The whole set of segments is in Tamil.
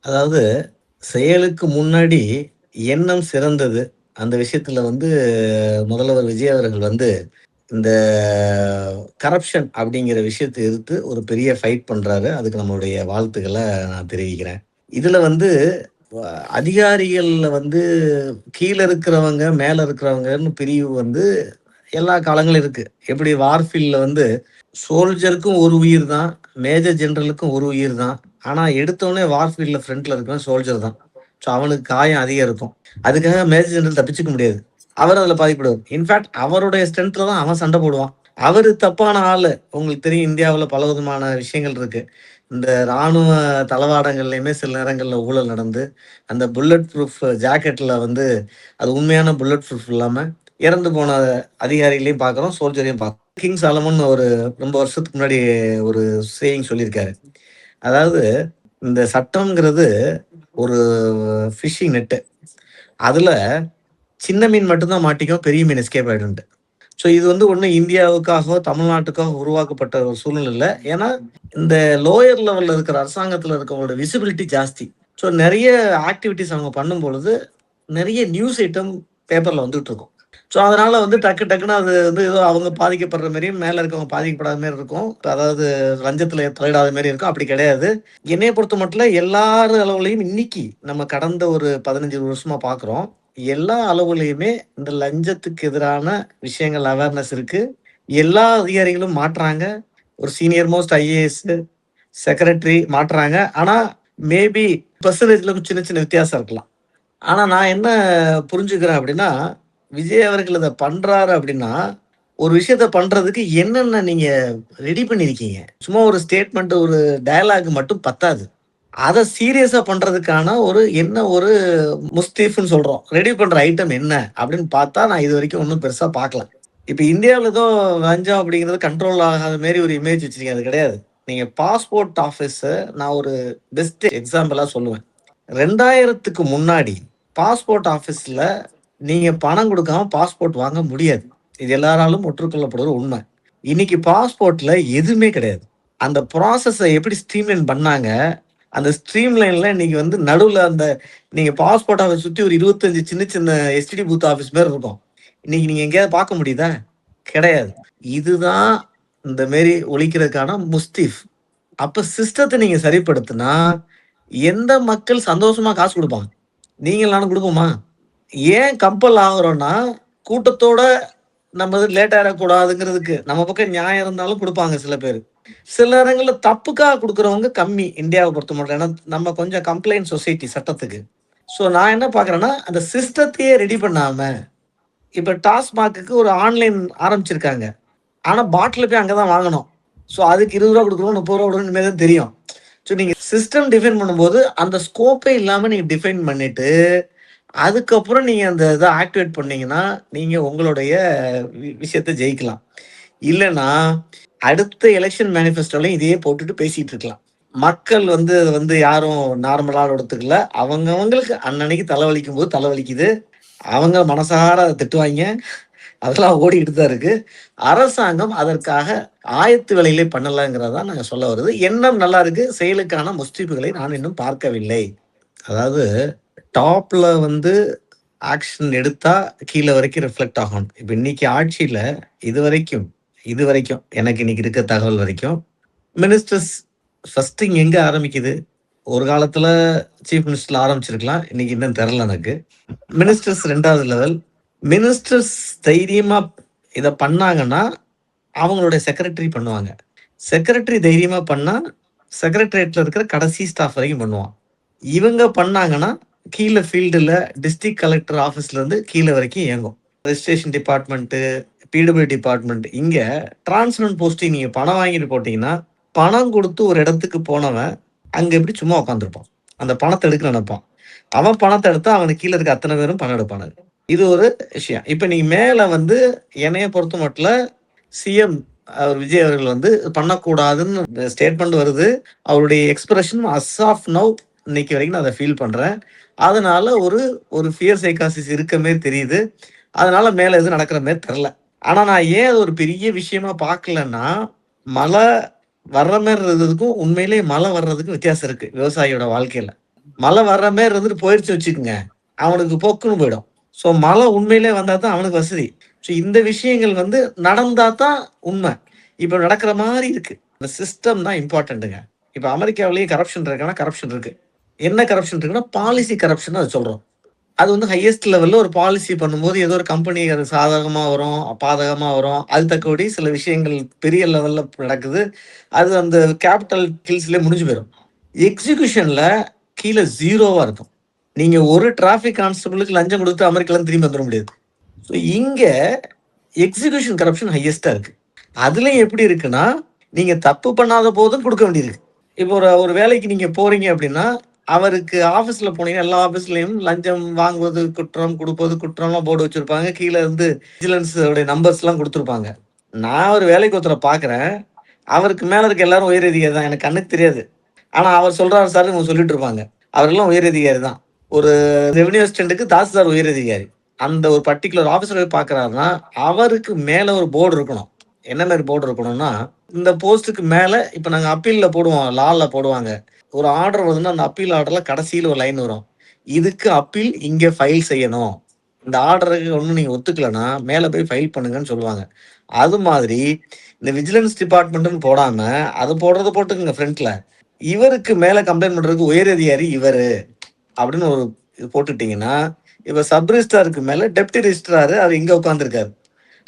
அதாவது செயலுக்கு முன்னாடி எண்ணம் சிறந்தது. அந்த விஷயத்துல முதல்வர் விஜய் அவர்கள் இந்த கரப்ஷன் அப்படிங்கிற விஷயத்த எதிர்த்து ஒரு பெரிய ஃபைட் பண்றாரு. அதுக்கு நம்மளுடைய வாழ்த்துக்கள நான் தெரிவிக்கிறேன். இதுல வ அதிகாரிகள்ல கீழ இருக்கிறவங்க, மேல இருக்கிறவங்கன்னு பிரிவு எல்லா காலங்களிலும் இருக்கு. எப்படி வார்ஃபீல்ட்ல சோல்ஜருக்கும் ஒரு உயிர் தான், மேஜர் ஜெனரலுக்கும் ஒரு உயிர் தான். ஆனா எடுத்தோனே வார்ஃபீல்ட்ல ஃப்ரண்ட்ல இருக்கிறவன் சோல்ஜர் தான். ஸோ அவனுக்கு காயம் அதிகம் இருக்கும். அதுக்காக மேஜர் ஜெனரல் தப்பிச்சுக்க முடியாது. அவரும் அதுல பாதிக்கப்படுவார். இன்ஃபாக்ட் அவருடைய ஸ்ட்ரென்த்ல தான் அவன் சண்டை போடுவான். அவரு தப்பான ஆளு. உங்களுக்கு தெரியும் இந்தியாவுல பலவிதமான விஷயங்கள் இருக்கு. இந்த ராணுவ தளவாடங்கள்லயுமே சில நேரங்கள்ல ஊழல் நடந்து, அந்த புல்லட் ப்ரூஃப் ஜாக்கெட்ல அது உண்மையான புல்லட் ப்ரூஃப் இல்லாம இறந்து போன அதிகாரிகளையும் பார்க்குறோம், சோல்ஜரையும் பார்க்குறோம். கிங் சாலமன் ஒரு ரொம்ப வருஷத்துக்கு முன்னாடி ஒரு சேயிங் சொல்லியிருக்காரு. அதாவது இந்த சட்டம்ங்கிறது ஒரு ஃபிஷிங் நெட்டு. அதுல சின்ன மீன் மட்டும் தான் மாட்டிக்கும், பெரிய மீன் எஸ்கேப் ஆயிடும்ன்ட்டு. ஸோ இது ஒண்ணும் இந்தியாவுக்காகவோ, தமிழ்நாட்டுக்காகவோ உருவாக்கப்பட்ட ஒரு சூழ்நிலை இல்ல. ஏன்னா, இந்த லோயர் லெவல்ல இருக்கிற அரசாங்கத்துல இருக்கவங்களோட விசிபிலிட்டி ஜாஸ்தி. ஸோ நெறைய ஆக்டிவிட்டீஸ் அவங்க பண்ணும்பொழுது, நெறைய நியூஸ் ஐட்டம் பேப்பர்ல வந்துட்டு இருக்கும். ஸோ அதனால டக்கு டக்குன்னு அது ஏதோ அவங்க பாதிக்கப்படுற மாரியும், மேல இருக்கவங்க பாதிக்கப்படாத மாரி இருக்கும். அதாவது லஞ்சத்துல தலையிடாத மாரி இருக்கும். அப்படி கிடையாது. என்னைய பொறுத்தமட்டுல எல்லார் அளவுலயும் இன்னைக்கு நம்ம கடந்த ஒரு 15 வருஷமா பார்க்குறோம். எல்லா அளவுலயுமே இந்த லஞ்சத்துக்கு எதிரான விஷயங்கள் அவேர்னஸ் இருக்கு. எல்லா அதிகாரிகளும் மாட்றாங்க. ஒரு சீனியர் மோஸ்ட் ஐஏஎஸ், செக்ரட்டரி மாட்றாங்க. ஆனா, மேபி பெர்சன்டேஜ்ல சின்ன சின்ன வித்தியாசம் இருக்கலாம். ஆனா நான் என்ன புரிஞ்சுக்கிறேன் அப்படின்னா, விஜய் அவர்கள் இத பண்றாரு அப்படின்னா, ஒரு விஷயத்த பண்றதுக்கு என்னென்ன நீங்க ரெடி பண்ணியிருக்கீங்க? சும்மா ஒரு ஸ்டேட்மெண்ட், ஒரு டயலாக் மட்டும் பத்தாது. அத சீரியஸா பண்றதுக்கான ஒரு முஸ்தீஃப்ன்னு சொல்றோம். ரெடி பண்ற ஐட்டம் என்ன? அப்படின்னு பார்த்தா, நான் இதுவரைக்கும் ஒண்ணும் பெருசா பார்க்கல. இப்ப இந்தியாவுல ஏதோ லஞ்சம் அப்படிங்கிறது கண்ட்ரோல் ஆகாத மாரி ஒரு இமேஜ் வச்சிருக்கீங்க. அது கிடையாது. நீங்க பாஸ்போர்ட் ஆஃபீஸ நான் ஒரு பெஸ்ட் எக்ஸாம்பிளா சொல்லுவேன். 2000க்கு முன்னாடி பாஸ்போர்ட் ஆஃபீஸ்ல நீங்க பணம் குடுக்காம பாஸ்போர்ட் வாங்க முடியாது. இது எல்லாராலும் ஒற்றுக்கொள்ளப்படுற உண்மை. இன்னைக்கு பாஸ்போர்ட்ல எதுவுமே கிடையாது. அந்த ப்ராசஸ எப்படி ஸ்ட்ரீம்லைன் பண்ணாங்க, அந்த ஸ்ட்ரீம்லைன்ல இன்னைக்கு நடுவுல நீங்க பாஸ்போர்ட் ஆஃபீஸ் சுத்தி ஒரு 25 சின்ன சின்ன எஸ்டிடி பூத் ஆஃபீஸ் மாரி இருக்கும். இன்னைக்கு நீங்க எங்கேயாவது பார்க்க முடியுதா? கிடையாது. இதுதான் இந்த மாரி ஒழிக்கிறதுக்கான முஸ்தீஃப். அப்ப சிஸ்டத்த நீங்க சரிப்படுத்துனா, எந்த மக்கள் சந்தோஷமா காசு குடுப்பாங்க? நீங்களும் நானும் குடுப்போமா? ஏன் கம்பல் ஆகுறோம்னா, கூட்டத்தோட நம்ம லேட் ஆயிறக்கூடாதுங்கிறதுக்கு. நம்ம பக்கம் நியாயம் இருந்தாலும் குடுப்பாங்க சில பேரு. சில நேரங்கள்ல தப்புக்காக குடுக்குறவங்க கம்மி, இந்தியாவ பொறுத்தமட்டும். ஏன்னா, நம்ம கொஞ்சம் கம்ப்ளைண்ட் சொசைட்டி சட்டத்துக்கு. ஸோ நான் என்ன பார்க்குறேன்னா, அந்த சிஸ்டத்தையே ரெடி பண்ணாம, இப்ப டாஸ்மாக்குக்கு ஒரு ஆன்லைன் ஆரம்பிச்சிருக்காங்க. ஆனா, பாட்டில் போய் அங்க தான் வாங்கணும். ஸோ அதுக்கு ரூ. 20 குடுக்கணும், ரூ. 30 குடுக்கணும் இனிமே தான் தெரியும். ஸோ நீங்க சிஸ்டம் டிஃபைன் பண்ணும்போது, அந்த ஸ்கோப்பே இல்லாம நீங்க டிஃபைன் பண்ணிட்டு, அதுக்கப்புறம் நீங்க அந்த இத ஆக்டிவேட் பண்ணீங்கன்னா, நீங்க உங்களுடைய விஷயத்த ஜெயிக்கலாம். இல்லன்னா, அடுத்த எலக்ஷன் மேனிஃபெஸ்டோலயும் இதையே போட்டுட்டு பேசிட்டு இருக்கலாம். மக்கள் அத யாரும் நார்மலா எடுத்துக்கல. அவங்களுக்கு அன்னன்னைக்கு தலைவலிக்கும்போது தலைவலிக்குது. அவங்க மனசார அத திட்டுவாய்ங்க. அதெல்லாம் ஓடிக்கிட்டு தான் இருக்கு. அரசாங்கம் அதற்காக ஆயத்த வேலைகளே பண்ணலங்கிறது தான் நாங்க சொல்ல வருது. எண்ணம் நல்லா இருக்கு. செயலுக்கான முஸ்தீபுகளை நான் இன்னும் பார்க்கவில்லை. அதாவது டாப்ல ஆக்ஷன் எடுத்தா கீழ வரைக்கும் ரிஃப்ளெக்ட் ஆகணும். இப்ப இன்னைக்கு ஆட்சியில இதுவரைக்கும் இதுவரைக்கும் எனக்கு இன்னைக்கு இருக்க தகவல் வரைக்கும் மினிஸ்டர்ஸ் ஃபர்ஸ்ட் இங்க எங்க ஆரம்பிக்குது? ஒரு காலத்துல சீஃப் மினிஸ்டர்ல ஆரம்பிச்சிருக்கலாம். இன்னைக்கு இன்னும் தெரியல எனக்கு. மினிஸ்டர்ஸ் 2வது லெவல். மினிஸ்டர்ஸ் தைரியமா இத பண்ணாங்கன்னா, அவங்களுடைய செக்ரட்டரி பண்ணுவாங்க. செக்ரட்டரி தைரியமா பண்ணா, செக்ரட்டரியேட்ல இருக்கிற கடைசி ஸ்டாஃப் வரைக்கும் பண்ணுவான். இவங்க பண்ணாங்கன்னா, கீழ ஃபீல்டுல டிஸ்ட்ரிக்ட் கலெக்டர் ஆஃபீஸ்ல இருந்து கீழ வரைக்கும் இயங்கும். ரெஜிஸ்ட்ரேஷன் டிபார்ட்மென்ட், பிடபிள்யூ டிபார்ட்மென்ட் இங்க டிரான்ஸ்பரன்ட் போஸ்டிங் நீங்க பணம் வாங்கிட்டு போட்டீங்கன்னா, பணம் குடுத்து ஒரு இடத்துக்கு போனவன், அங்க எப்படி சும்மா உட்கார்ந்திருப்பான். அந்த பணத்த எடுக்க நினைப்பான். அவன் பணத்த எடுத்தா அவனுக்கு கீழ இருக்க அத்தன பேரும் பணம் எடுப்பானுங்க. இது ஒரு விஷயம். இப்ப நீங்க மேல என்னைய பொறுத்தமட்டுல சிஎம் விஜய் அவர்கள் பண்ணக்கூடாதுன்னு ஸ்டேட்மெண்ட் வருது. அவருடைய எக்ஸ்பிரஷன் அஸ் ஆஃப் நவ் இன்னைக்கு வரைக்கும் நான் அத ஃபீல் பண்றேன். அதனால ஒரு ஒரு ஃபியர் சைக்காசிஸ் இருக்க மாரி தெரியுது. அதனால மேல எதுவும் நடக்கிற மாரி தெரியல. ஆனா நான் ஏன் அது ஒரு பெரிய விஷயமா பார்க்கலன்னா, மழை வர்ற மாரி இருந்ததுக்கும், உண்மையிலேயே மழை வர்றதுக்கும் வித்தியாசம் இருக்கு விவசாயியோட வாழ்க்கையில. மழை வர்ற மாரி இருந்துட்டு போயிருச்சு வச்சுக்கங்க. அவனுக்கு பொக்குன்னு போயிடும். ஸோ மழை உண்மையிலே வந்தா தான் அவனுக்கு வசதி. ஸோ இந்த விஷயங்கள் வந்து நடந்தா தான் உண்மை. இப்ப நடக்கிற மாரி இருக்கு. இந்த சிஸ்டம் தான் இம்பார்ட்டன்ட்டுங்க. இப்ப அமெரிக்காவிலேயே கரப்ஷன் இருக்கான்னா, கரப்ஷன் இருக்கு. என்ன கரப்ஷன் இருக்குன்னா, பாலிசி கரப்ஷன் அது சொல்றோம். அது வந்து ஹையஸ்ட் லெவல்ல ஒரு பாலிசி பண்ணும்போது ஏதோ ஒரு கம்பெனி அது சாதகமா வரும், பாதகமா வரும். அது தக்கபடி சில விஷயங்கள் பெரிய லெவல்ல நடக்குது. அது அந்த கேப்பிட்டல் கில்ஸ்லயே முடிஞ்சு போயிரும். எக்ஸிகியூஷன்ல கீழ 0வா இருக்கும். நீங்க ஒரு டிராஃபிக் கான்ஸ்டபிளுக்கு லஞ்சம் குடுத்து அமெரிக்காலருந்து திரும்பி வந்துர முடியாது. ஸோ இங்க எக்ஸிகியூஷன் கரப்ஷன் ஹையஸ்ட்டா இருக்கு. அதுலயும் எப்படி இருக்குன்னா, நீங்க தப்பு பண்ணாத போதும் குடுக்க வேண்டியிருக்கு. இப்போ ஒரு ஒரு வேலைக்கு நீங்க போறீங்க அப்படின்னா, அவருக்கு ஆஃபீஸ்ல போனீங்கன்னா, எல்லா ஆஃபீஸ்லயும் லஞ்சம் வாங்குவது குற்றம், குடுப்பது குற்றம்லாம் போர்டு வச்சிருப்பாங்க. கீழ இருந்து விஜிலன்ஸ் உடைய நம்பர்ஸ்லாம் குடுத்துருப்பாங்க. நான் ஒரு வேலைக்கு ஒருத்தர பார்க்குறேன். அவருக்கு மேல இருக்க எல்லாரும் உயர் அதிகாரி தான். எனக்கு கண்ணுக்கு தெரியாது. ஆனா அவர் சொல்றாரு சார்ன்னு இவங்க சொல்லிட்டு இருப்பாங்க. அவரெல்லாம் உயர் அதிகாரி தான். ஒரு ரெவென்யூ அசிஸ்டன்ட்க்கு தாசில்தார் உயர் அதிகாரி. அந்த ஒரு பர்ட்டிகுலர் ஆஃபீஸர போய் பார்க்குறாருன்னா, அவருக்கு மேல ஒரு போர்டு இருக்கணும். என்ன மாரி போர்டு இருக்கணும்னா, இந்த போஸ்ட்டுக்கு மேல இப்ப நாங்க அப்பீல்ல போடுவோம். லால போடுவாங்க. ஒரு ஆர்டர் வருதுன்னா, அந்த அப்பீல் ஆர்டர்ல கடைசியில ஒரு லைன் வரும். இதுக்கு அப்பீல் இங்க ஃபைல் செய்யணும். இந்த ஆர்டருக்கு ஒண்ணும் நீங்க ஒத்துக்கலன்னா, மேல போய் ஃபைல் பண்ணுங்கன்னு சொல்லுவாங்க. அது மாதிரி இந்த விஜிலன்ஸ் டிபார்ட்மெண்ட்ன்னு போடாம, அது போடுறத போட்டுக்கங்க ஃப்ரண்ட்ல. இவருக்கு மேல கம்ப்ளைண்ட் பண்றதுக்கு உயர் அதிகாரி இவரு அப்படின்னு ஒரு இது போட்டுட்டீங்கன்னா, இப்ப சப் ரிஜிஸ்ட்ராருக்கு மேல டெப்டி ரிஜிஸ்ட்ரார் அவர் இங்க உட்கார்ந்திருக்காரு.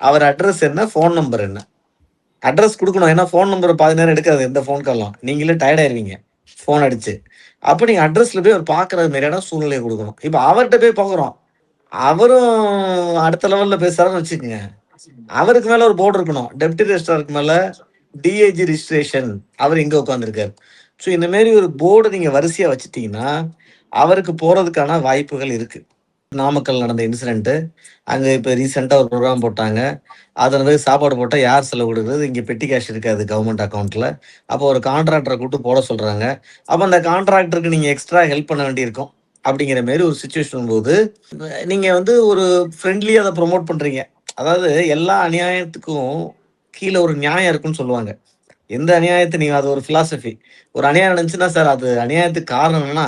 அவர் அட்ரஸ் என்ன? ஃபோன் நம்பர் என்ன? அட்ரஸ் குடுக்கணும். ஏன்னா ஃபோன் நம்பர் பாதி நேரம் எடுக்காது எந்த ஃபோன் காலும். நீங்களே டயர்ட் ஆயிருவீங்க. ஃபோன் அடிச்சு. அப்ப நீங்க அட்ரஸ்ல போய் அவர் பார்க்குற மாரியான சூழ்நிலைய குடுக்கணும். இப்ப அவர்ட்ட போய் பார்க்குறோம். அவரும் அடுத்த லெவல்ல பேசுறாருன்னு வச்சுக்கங்க. அவருக்கு மேல ஒரு போர்டு இருக்கணும். டெப்டி ரிஜிஸ்ட்ராருக்கு மேல டிஐஜி ரிஜிஸ்ட்ரேஷன் அவர் இங்க உட்கார்ந்திருக்காரு. ஸோ இந்த மாரி ஒரு போர்டு நீங்க வரிசையா வச்சுட்டீங்கன்னா, அவருக்கு போறதுக்கான வாய்ப்புகள் இருக்கு. நாமக்கல் நடந்த இன்சிடென்ட். அங்க இப்ப ரீசென்ட்டா ஒரு புரோகிராம் போட்டாங்க. அதுல போய் சாப்பாடு போட்டா யார் செலவு குடுக்குறது? இங்க பெட்டி கேஷ் இருக்காது கவர்ன்மெண்ட் அக்கவுண்ட்ல. அப்போ ஒரு கான்ட்ராக்டர கூப்பிட்டு போட சொல்றாங்க. அப்ப அந்த கான்ட்ராக்டருக்கு நீங்க எக்ஸ்ட்ரா ஹெல்ப் பண்ண வேண்டியிருக்கும். அப்படிங்கிற மாரி ஒரு சிச்சுவேஷன் போது, நீங்க வந்து ஒரு ஃப்ரெண்ட்லியா அத ப்ரமோட் பண்றீங்க. அதாவது எல்லா அநியாயத்துக்கும் கீழ ஒரு நியாயம் இருக்குன்னு சொல்லுவாங்க. எந்த அநியாயத்த நீங்க அது ஒரு பிலாசபி. ஒரு அநியாயம் நடந்துச்சுன்னா, சார் அது அநியாயத்துக்கு காரணம் என்னன்னா,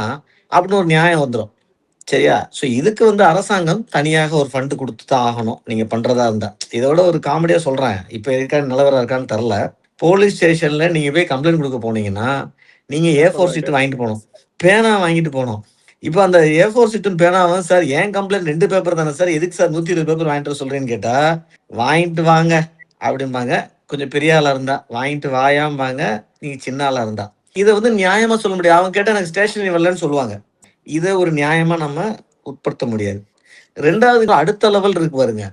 அப்படின்னு ஒரு நியாயம் வந்துரும். சரியா? ஸோ இதுக்கு வந்து அரசாங்கம் தனியாக ஒரு ஃபண்ட் குடுத்து தான் ஆகணும். நீங்க பண்றதா இருந்தா. இதோட ஒரு காமெடியா சொல்றேன். இப்ப இருக்க நிலவரம் இருக்கான்னு தெர்ல. போலீஸ் ஸ்டேஷன்ல நீங்க போய் கம்ப்ளைண்ட் குடுக்க போனீங்கன்னா, நீங்க A4 ஷீட் வாங்கிட்டு போணும். பேனா வாங்கிட்டு போணும். இப்ப அந்த A4 ஷீட்டும் பேனாவும், சார் என் கம்ப்ளைண்ட் 2 பேப்பர் தானே சார். எதுக்கு சார் 120 பேப்பர் வாங்கிட்டு வர சொல்றேன்னு கேட்டா, வாங்கிட்டு வாங்க அப்படிம்பாங்க. கொஞ்சம் பெரிய ஆளா இருந்தா. வாங்கிட்டு வாயாம்பாங்க. நீங்க சின்ன ஆளா இருந்தா. இத வந்து நியாயமா சொல்ல முடியாது. அவங்க கேட்டா எனக்கு ஸ்டேஷனரி வரலன்னு சொல்லுவாங்க. இத ஒரு நியாயமா நம்ம உட்படுத்த முடியாது. 2வது அடுத்த லெவல் இருக்கு பாருங்க.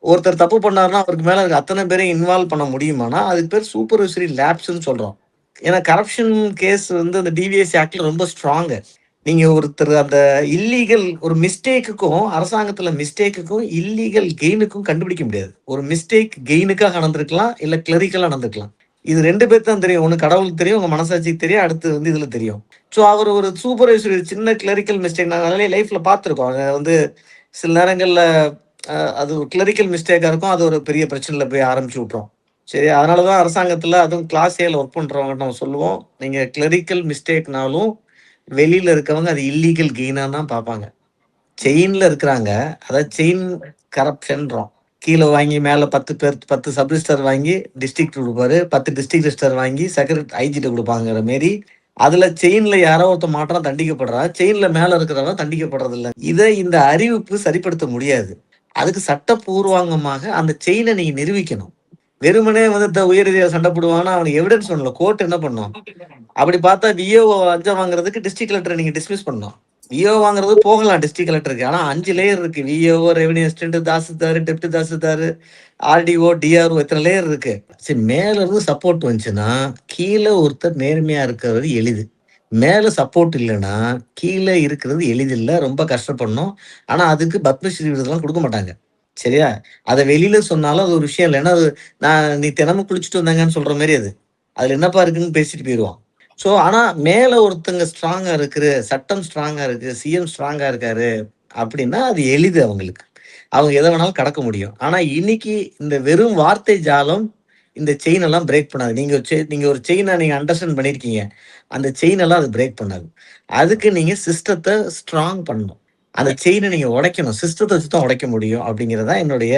ஒருத்தர் தப்பு பண்ணாருன்னா, அவருக்கு மேல இருக்க அத்தன பேரையும் இன்வால்வ் பண்ண முடியுமான்னா, அதுக்கு பேர் சூப்பர்வைசரி லேப்ஸ்ன்னு சொல்றோம். ஏன்னா கரப்ஷன் கேஸ் வந்து அந்த டிவிஎஸ்சி ஆக்ட்ல ரொம்ப ஸ்ட்ராங்கு. நீங்க ஒருத்தர் அந்த இல்லீகல் ஒரு மிஸ்டேக்குக்கும், அரசாங்கத்துல மிஸ்டேக்குக்கும், இல்லீகல் கெயினுக்கும் கண்டுபிடிக்க முடியாது. ஒரு மிஸ்டேக் கெயினுக்காக நடந்திருக்கலாம், இல்ல கிளரிக்கலா நடந்திருக்கலாம். இது 2 பேருக்கு தான் தெரியும். ஒண்ணு கடவுளுக்கு தெரியும், உங்க மனசாட்சிக்கு தெரியும். அடுத்து வந்து இதுல தெரியும். ஸோ அவர் ஒரு சூப்பர்வைசர் சின்ன கிளரிக்கல் மிஸ்டேக் நாங்க நெறைய லைஃப்ல பார்த்துருக்கோம். அத வந்து சில நேரங்கள்ல அது ஒரு கிளரிக்கல் மிஸ்டேக்கா இருக்கும். அது ஒரு பெரிய பிரச்சனையில போய் ஆரம்பிச்சு விட்டுரும். சரி, அதனால தான் அரசாங்கத்துல அதுவும் கிளாஸ் ஏல ஒர்க் பண்றவங்கட்ட நம்ம சொல்லுவோம். நீங்க கிளரிக்கல் மிஸ்டேக்னாலும் வெளியில இருக்கவங்க அது இல்லீகல் கெயினா தான் பார்ப்பாங்க. செயின்ல இருக்கிறாங்க. அதாவது செயின் கரப்ஷன்றோம். கீழ வாங்கி மேல 10 பேர் 10 சப் ரிஜிஸ்டர் வாங்கி டிஸ்ட்ரிக்ட் குடுப்பாரு. 10 டிஸ்ட்ரிக்ட் ரெஜிஸ்டர் வாங்கி ஐஜிட்ட குடுப்பாங்கற மாரி, அதுல செயின்ல யாரோ ஒருத்தன் மாட்றான் தண்டிக்கப்படுறான். செயின்ல மேல இருக்கிறவன் தண்டிக்கப்படுறதில்ல. இந்த அறிவிப்பு சரிப்படுத்த முடியாது. அதுக்கு சட்டபூர்வங்கமாக அந்த செயின நீங்க நிரூபிக்கணும். வெறுமனே வந்து உயரதிகாரி சண்ட போடுவாங்கன்னா, அவனுக்கு எவிடன்ஸ் வேணும்ல. கோர்ட் என்ன பண்ணும்? அப்படி பார்த்தா விஏஓ லஞ்சம் வாங்குறதுக்கு டிஸ்ட்ரிக்ட் கலெக்டர நீங்க டிஸ்மிஸ் பண்ணணும். விஏஓ வாங்குறது போகலாம் டிஸ்ட்ரிக்ட் கலெக்டருக்கு. ஆனா 5 லேயர் இருக்கு. VAO, revenue assistant, tahsildar, deputy tahsildar, RTO, DRO இத்தன லேயர் இருக்கு. சரி, மேல இருந்து சப்போர்ட் வந்துச்சுன்னா, கீழ ஒருத்தர் நேர்மையா இருக்கிறது எளிது. மேல சப்போர்ட் இல்லன்னா, கீழ இருக்கிறது எளிதில்ல. ரொம்ப கஷ்டப்படணும். ஆனா அதுக்கு பத்மஸ்ரீ விருதுலாம் குடுக்க மாட்டாங்க. சரியா? அத வெளியில சொன்னாலும் அது ஒரு விஷயம் இல்ல. ஏன்னா அது நீ தினமும் குளிச்சுட்டு வந்தாங்கன்னு சொல்ற மாரி அது. அதுல என்னப்பா இருக்குன்னு பேசிட்டு போயிருவான். ஆனா மேல ஒருத்தங்க ஸ்ட்ராங்கா இருக்கு, சட்டம் ஸ்ட்ராங்கா இருக்கு, சிஎம் ஸ்ட்ராங்கா இருக்காரு அப்படின்னா, அது எளிது அவங்களுக்கு. அவங்க எத வேணாலும் கடக்க முடியும். ஆனா இன்னைக்கு இந்த வெறும் வார்த்தை ஜாலம், இந்த செயின் எல்லாம் பிரேக் பண்ணாது. நீங்க ஒரு செயின நீங்க அண்டர்ஸ்டாண்ட் பண்ணியிருக்கீங்க. அந்த செயின் எல்லாம் அது பிரேக் பண்ணாது. அதுக்கு நீங்க சிஸ்டத்த ஸ்ட்ராங் பண்ணணும். அந்த செயின நீங்க உடைக்கணும். சிஸ்டத்த வச்சு தான் உடைக்க முடியும் அப்படிங்கிறது தான் என்னுடைய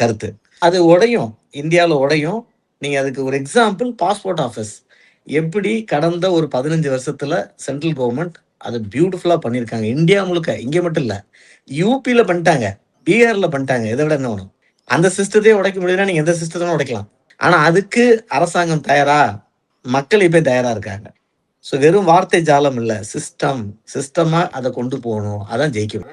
கருத்து. அது உடையும். இந்தியால உடையும். நீங்க அதுக்கு ஒரு எக்ஸாம்பிள் பாஸ்போர்ட் ஆஃபிஸ். எப்படி கடந்த ஒரு 15 வருஷத்துல சென்ட்ரல் கவர்ன்மெண்ட் அத பியூட்டிஃபுல்லா பண்ணியிருக்காங்க. இந்தியா முழுக்க. இங்க மட்டும் இல்ல. யுபில பண்ணிட்டாங்க. பீகார்ல பண்ணிட்டாங்க. இத விட என்ன வேணும்? அந்த சிஸ்டத்தையே உடைக்க முடியும்னா, நீங்க எந்த சிஸ்டத்த வேணா உடைக்கலாம். ஆனா அதுக்கு அரசாங்கம் தயாரா? மக்கள் இப்ப தயாரா இருக்காங்க. வெறும் வார்த்தை ஜாலம் இல்ல. சிஸ்டமா அத கொண்டு போணும். அதான் ஜெயிக்கும்.